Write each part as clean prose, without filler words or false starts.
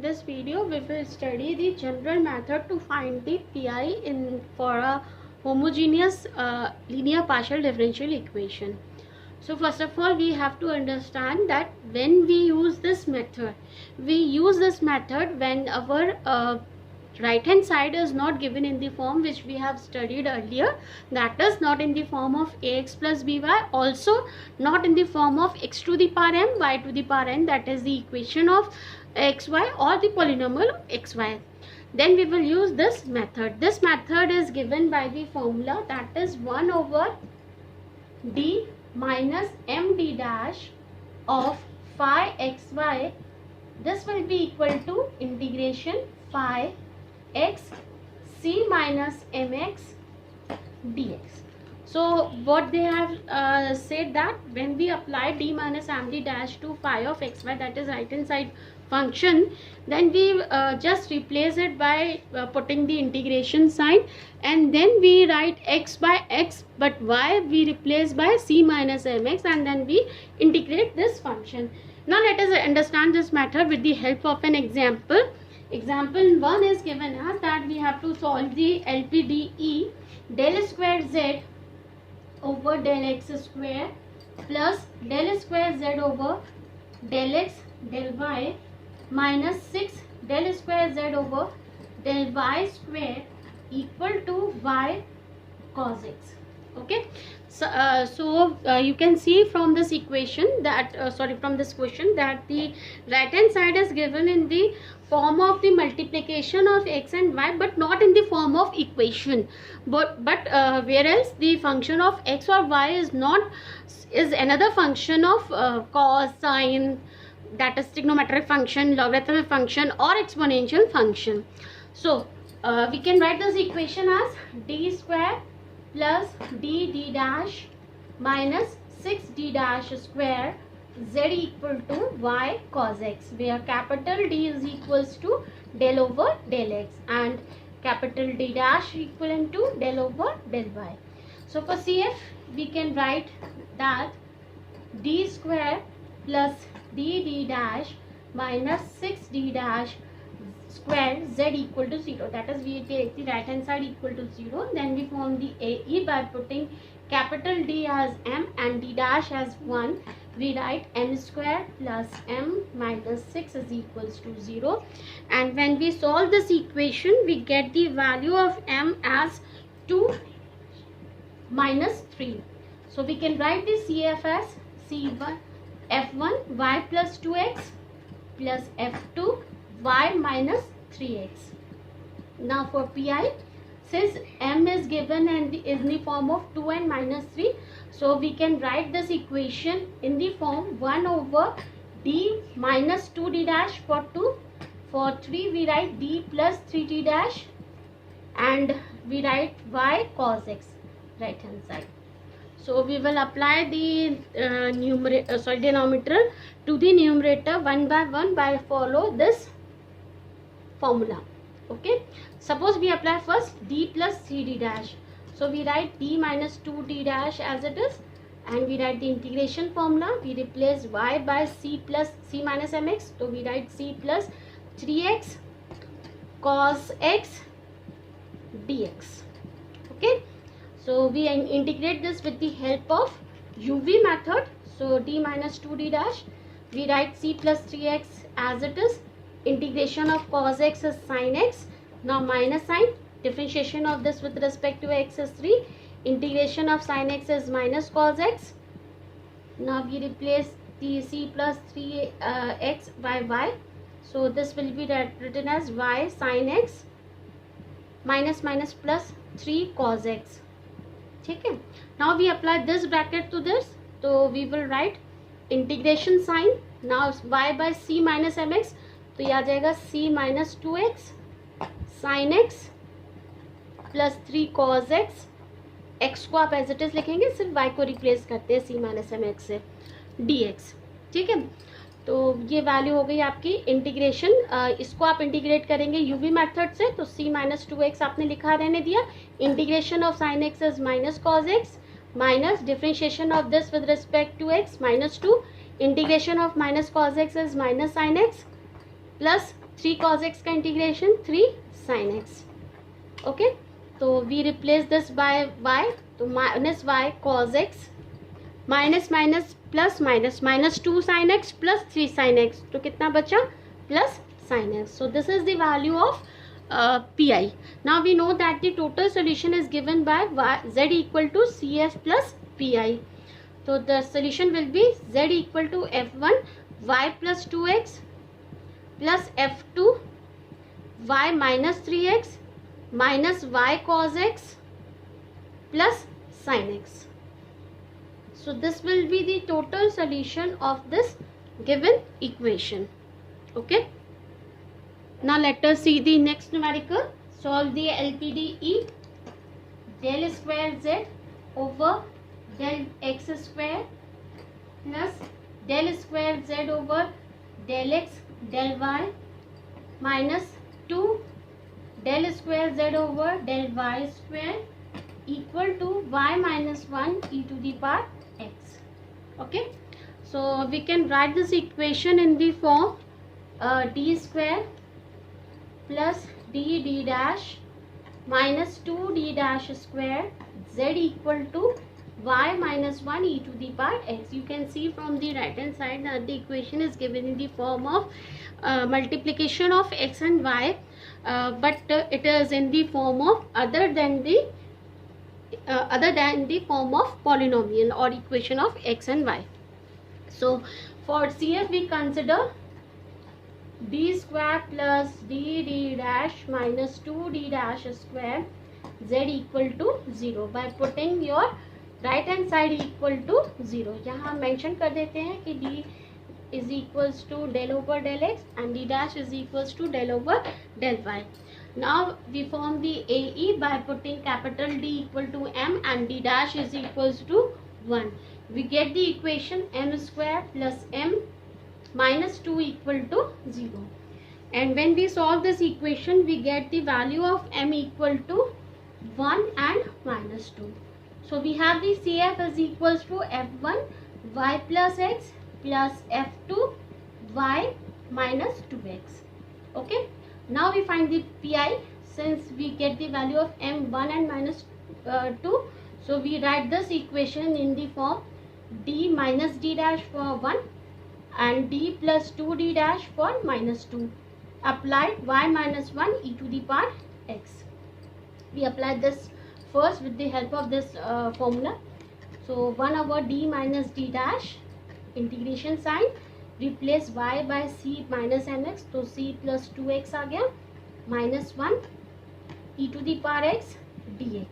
this video we will study the general method to find the PI for a homogeneous linear partial differential equation. So first of all, we have to understand that when we use this method when our right hand side is not given in the form which we have studied earlier, that is not in the form of ax plus by, also not in the form of x to the power m y to the power n, that is the equation of xy or the polynomial xy. Then we will use this method. This method is given by the formula, that is 1 over d minus md dash of phi xy. This will be equal to integration phi x c minus mx dx. So what they have said that when we apply d minus md dash to phi of xy, that is right hand side function, then we just replace it by putting the integration sign, and then we write x by x, but y we replace by c minus mx, and then we integrate this function. Now let us understand this method with the help of an example. Example 1 is given as that we have to solve the LPDE del square z over del x square plus del square z over del x del y minus 6 del square z over del y square equal to y cos x. Okay, so you can see from this equation that from this question that the right hand side is given in the form of the multiplication of x and y, but not in the form of equation, but whereas the function of x or y is another function of cos, sine, that is trigonometric function, logarithmic function or exponential function. So we can write this equation as d square plus d dash minus 6d dash square z equal to y cos x, where capital D is equals to del over del x and capital D dash equivalent to del over del y. So for CF we can write that d square plus d dash minus 6d dash square z equal to 0, that is we take the right hand side equal to 0, then we form the AE by putting capital D as m and d dash as 1. We write m square plus m minus 6 is equals to 0, and when we solve this equation we get the value of m as 2 minus 3. So we can write the CF as C1 f1 y plus 2x plus f2 y minus 3x. Now for PI, since m is given and is in the form of 2 and minus 3, so we can write this equation in the form 1 over d minus 2d dash for 2. For 3 we write d plus 3d dash, and we write y cos x right hand side. So we will apply the denominator to the numerator one by one by follow this formula. Okay, suppose we apply first d plus 3d dash, so we write d minus 2d dash as it is, and we write the integration formula. We replace y by c plus c minus mx, so we write c plus 3x cos x dx. Okay, so we integrate this with the help of UV method. So d minus 2d dash, we write c plus 3x as it is, integration of cos x is sin x, now minus sign, differentiation of this with respect to x is 3, integration of sin x is minus cos x. Now we replace the c plus 3x by y, so this will be written as y sin x minus minus plus 3 cos x. Okay, now we apply this bracket to this, so we will write integration sign, now y by c minus mx, तो ये आ जाएगा c minus 2x sin x plus 3 cos x. x को आप as it is लिखेंगे, सिर्फ y को replace करते हैं c minus mx से dx. ठीक है, तो ये वैल्यू हो गई आपकी इंटीग्रेशन. इसको आप इंटीग्रेट करेंगे यूवी मेथड से, तो c minus 2x आपने लिखा रहने दिया, integration of sin x is minus cos x minus differentiation of this with respect to x minus 2, integration of minus cos x is minus sin x plus 3 cos x का integration 3 sin x. Okay, तो we replace this by y, तो minus y cos x minus minus plus minus minus 2 sin x plus 3 sin x, तो कितना बचा plus sin x. So this is the value of pi. Now we know that the total solution is given by z equal to cf plus pi. So the solution will be z equal to f1 y plus 2x plus f2 y minus 3x minus y cos x plus sin x. So this will be the total solution of this given equation. Okay. Now let us see the next numerical. Solve the LPDE. Del square z over del x square plus del square z over del x del y minus 2 del square z over del y square equal to y minus 1 e to the power x. Okay, so we can write this equation in the form d square plus d dash minus 2d dash square z equal to y minus 1 e to the power x. You can see from the right hand side that the equation is given in the form of multiplication of x and y, but it is in the form of other than the form of polynomial or equation of x and y. So for CF we consider d square plus d dash minus 2d dash square z equal to 0 by putting your right hand side equal to 0. यहाँ हम mention कर देते हैं कि d is equals to del over del x and d dash is equals to del over del y. Now we form the AE by putting capital D equal to m and d dash is equals to 1. We get the equation m square plus m minus 2 equal to 0. And when we solve this equation, we get the value of m equal to 1 and minus 2. So we have the CF is equals to f1 y plus x plus f2 y minus 2x. Okay. Now we find the pi, since we get the value of m1 and minus 2. So we write this equation in the form d minus d dash for 1 and d plus 2d dash for minus 2. Applied y minus 1 e to the power x. We apply this first with the help of this formula. So 1 over d minus d dash, integration sign, replace y by c minus mx, तो c plus 2x आ गया, minus 1 e to the power x dx.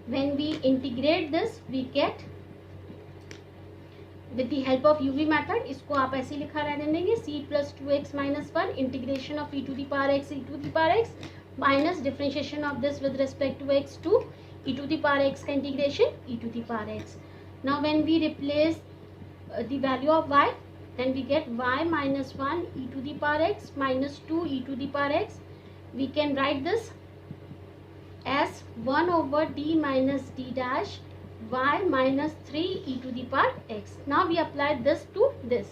When we integrate this, we get with the help of UV method, इसको आप ऐसे लिखा रहने देंगे c plus 2x minus 1 integration of e to the power x minus differentiation of this with respect to x to e to the power x का integration e to the power x. Now when we replace the value of y, then we get y minus 1 e to the power x minus 2 e to the power x. We can write this as 1 over d minus d dash y minus 3 e to the power x. Now we apply this to this.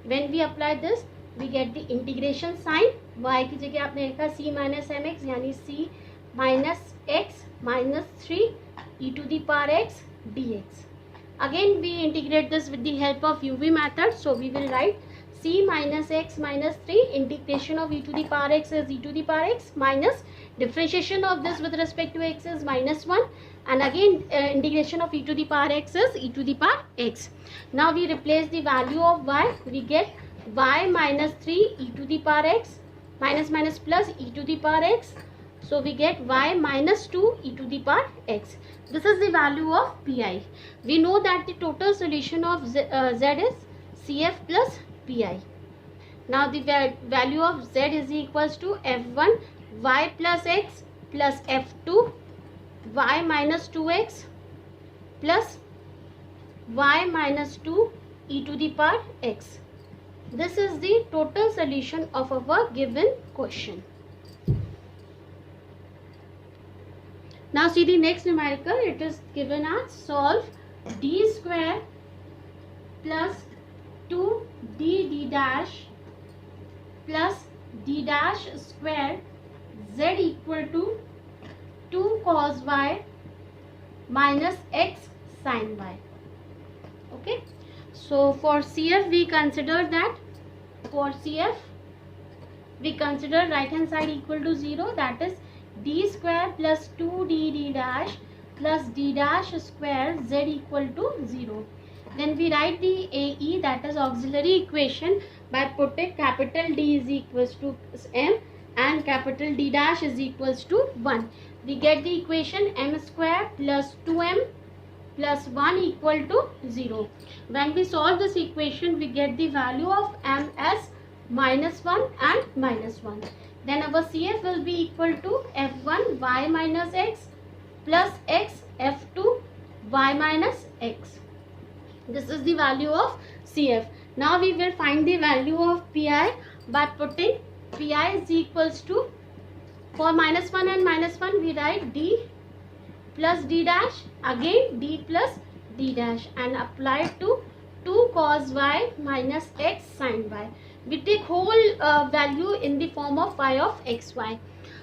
When we apply this, we get the integration sign. y की जगह आपने लिखा c minus mx, यानी c minus x minus 3 e to the power x dx. Again we integrate this with the help of UV method. So we will write c minus x minus 3 integration of e to the power x is e to the power x minus differentiation of this with respect to x is minus 1, and again integration of e to the power x is e to the power x. Now we replace the value of y. We get y minus 3 e to the power x minus minus plus e to the power x. So we get y minus 2 e to the power x. This is the value of pi. We know that the total solution of z is CF plus pi. Now the value of z is equals to f1 y plus x plus f2 y minus 2x plus y minus 2 e to the power x. This is the total solution of our given question. Now see the next numerical. It is given as solve d square plus 2d dash plus d dash square z equal to 2 cos y minus x sin y. Okay, so for CF we consider that, for CF we consider right hand side equal to 0, that is d square plus 2d dash plus d dash square z equal to 0. Then we write the AE, that is auxiliary equation, by putting capital D is equals to m and capital D dash is equals to 1. We get the equation m square plus 2m plus 1 equal to 0. When we solve this equation, we get the value of m as minus 1 and minus 1. Then our CF will be equal to f1 y minus x plus x f2 y minus x. This is the value of CF. Now we will find the value of PI by putting PI is equals to, for minus 1 and minus 1 we write d plus d dash, again d plus d dash, and apply to 2 cos y minus x sin y. We take whole value in the form of y of xy.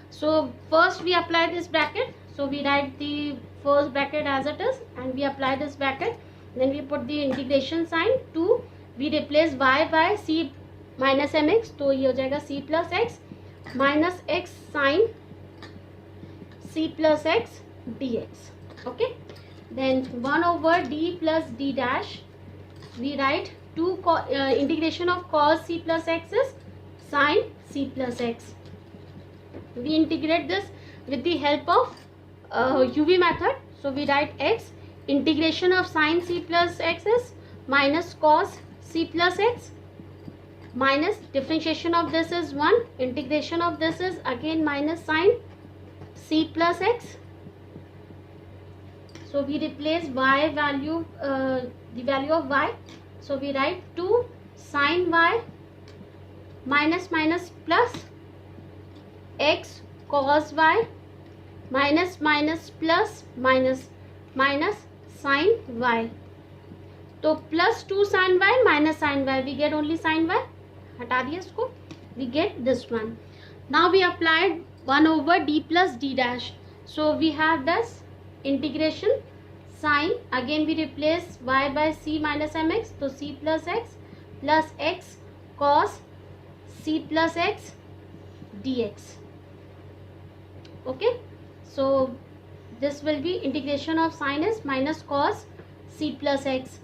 So first we apply this bracket. So we write the first bracket as it is and we apply this bracket. Then we put the integration sign. 2 we replace y by c minus mx, तो ये हो जाएगा c plus x minus x sin c plus x dx. Okay, then 1 over d plus d dash, we write 2 integration of cos c plus x is sin c plus x. We integrate this with the help of UV method. So we write x, integration of sin c plus x is minus cos c plus x, minus differentiation of this is 1, integration of this is again minus sin c plus x. So we replace y value, the value of y. So we write 2 sin y minus minus plus x cos y minus minus plus minus minus sin y. तो plus 2 sin y minus sin y, we get only sin y, हटा दिया इसको, we get this one. Now we applied 1 over d plus d dash. So we have this integration sin, again we replace y by c minus mx, so c plus x cos c plus x dx. Okay, so this will be integration of sin is minus cos c plus x.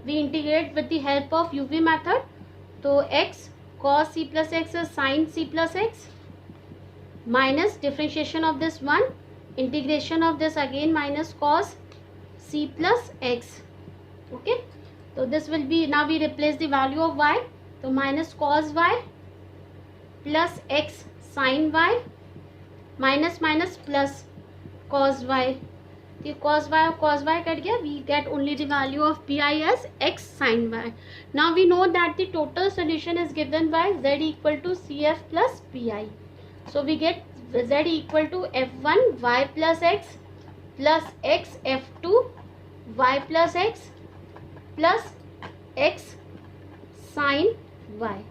We integrate with the help of UV method. So x cos c plus x is sin c plus x minus differentiation of this 1, integration of this again minus cos c plus x. Okay, so this will be, now we replace the value of y, so minus cos y plus x sin y minus minus plus cos y. The cos y cut gaya, we get only the value of pi as x sin y. Now we know that the total solution is given by z equal to cf plus pi. So we get z equal to f1 y plus x f2 y plus x sin y.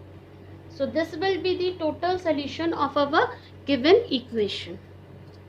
So this will be the total solution of our given equation.